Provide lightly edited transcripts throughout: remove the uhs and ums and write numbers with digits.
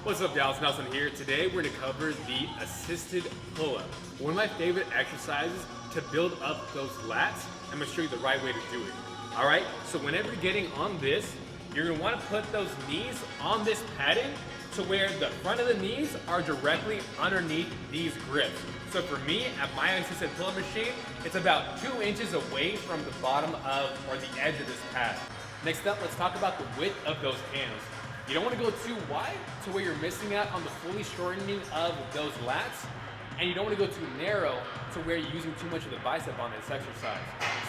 What's up, guys? Nelson here. Today we're going to cover the assisted pull-up. One of my favorite exercises to build up those lats. I'm going to show you the right way to do it. Alright, so whenever you're getting on this, you're going to want to put those knees on this padding to where the front of the knees are directly underneath these grips. So for me, at my assisted pull-up machine, it's about 2 inches away from the bottom of, or the edge of this pad. Next up, let's talk about the width of those hands. You don't want to go too wide to where you're missing out on the fully shortening of those lats, and you don't want to go too narrow to where you're using too much of the bicep on this exercise.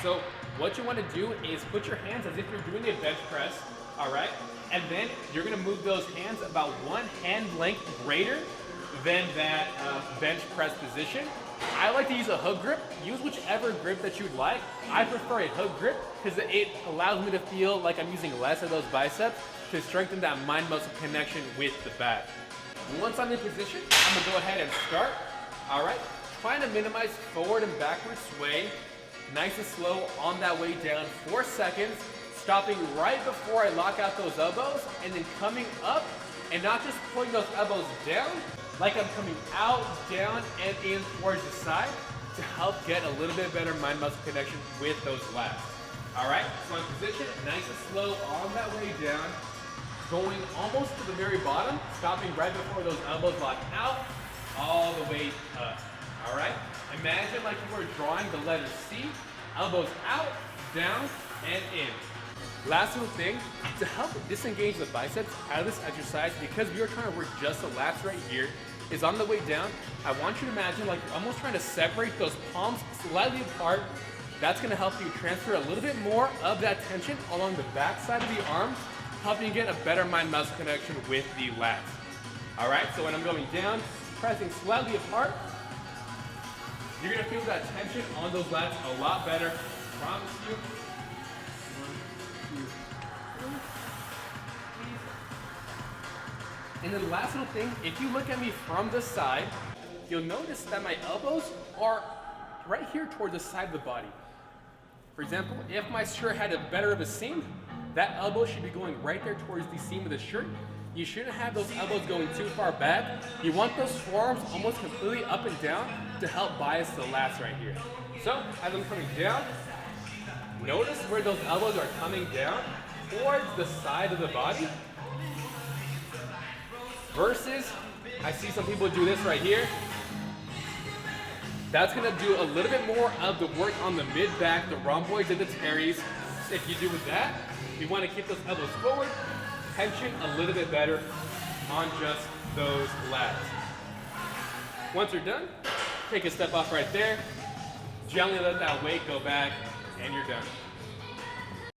So what you want to do is put your hands as if you're doing a bench press, all right? And then you're going to move those hands about 1 hand length greater than that bench press position. I like to use a hook grip. Use whichever grip that you'd like. I prefer a hook grip because it allows me to feel like I'm using less of those biceps to strengthen that mind-muscle connection with the back. Once I'm in position, I'm gonna go ahead and start. All right, trying to minimize forward and backward sway, nice and slow on that way down, 4 seconds, stopping right before I lock out those elbows, and then coming up and not just pulling those elbows down, like I'm coming out, down, and in towards the side to help get a little bit better mind-muscle connection with those lats. All right, so in position, nice and slow on that way down, going almost to the very bottom, stopping right before those elbows lock out, all the way up. All right, imagine like you were drawing the letter C, elbows out, down, and in. Last little thing, to help disengage the biceps out of this exercise, because we are trying to work just the lats right here, is on the way down, I want you to imagine like you're almost trying to separate those palms slightly apart. That's gonna help you transfer a little bit more of that tension along the back side of the arms, helping you get a better mind-muscle connection with the lats. All right, so when I'm going down, pressing slightly apart, you're gonna feel that tension on those lats a lot better. Promise you. 1, 2, 3. And then the last little thing, if you look at me from the side, you'll notice that my elbows are right here towards the side of the body. For example, if my shirt had a better of a seam, that elbow should be going right there towards the seam of the shirt. You shouldn't have those elbows going too far back. You want those forearms almost completely up and down to help bias the lats right here. So as I'm coming down, notice where those elbows are coming down towards the side of the body. Versus, I see some people do this right here. That's gonna do a little bit more of the work on the mid-back, the rhomboids and the teres. If you do with that, you wanna keep those elbows forward, tension a little bit better on just those lats. Once you're done, take a step off right there, gently let that weight go back, and you're done.